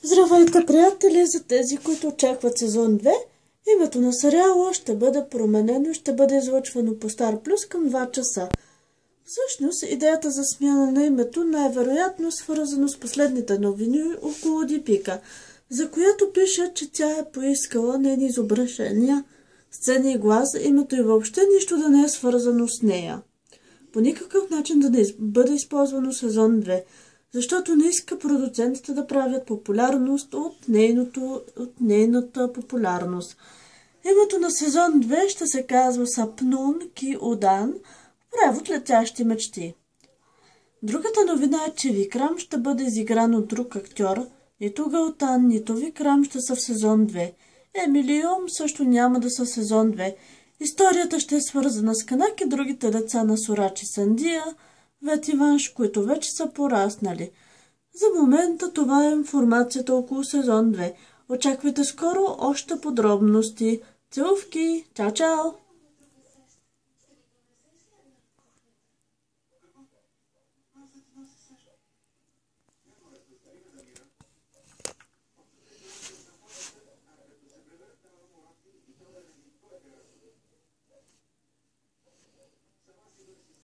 Здравейте, приятели! За тези, които очакват сезон 2, името на сериала ще бъде променено и ще бъде излъчвано по Стар Плюс към 2 часа. Всъщност, идеята за смяна на името най-вероятно е свързано с последните новини около Дипика, за която пише, че тя е поискала нейни изображения, сцени и глас, името и въобще нищо да не е свързано с нея. По никакъв начин да не бъде използвано сезон 2, защото не иска продуцентите да правят популярност от нейната популярност. Името на сезон 2 ще се казва Сапнун Ки Удан, превод летящи мечти. Другата новина е, че Викрам ще бъде изигран от друг актьор. Нито Галтан, нито Викрам ще са в сезон 2. Емили и Ом също няма да са в сезон 2. Историята ще е свързана с Канак и другите деца на Сурачи Сандия, Вет и Ванш, които вече са пораснали. За момента това е информацията около сезон 2. Очаквайте скоро още подробности. Целувки! Чао-чао!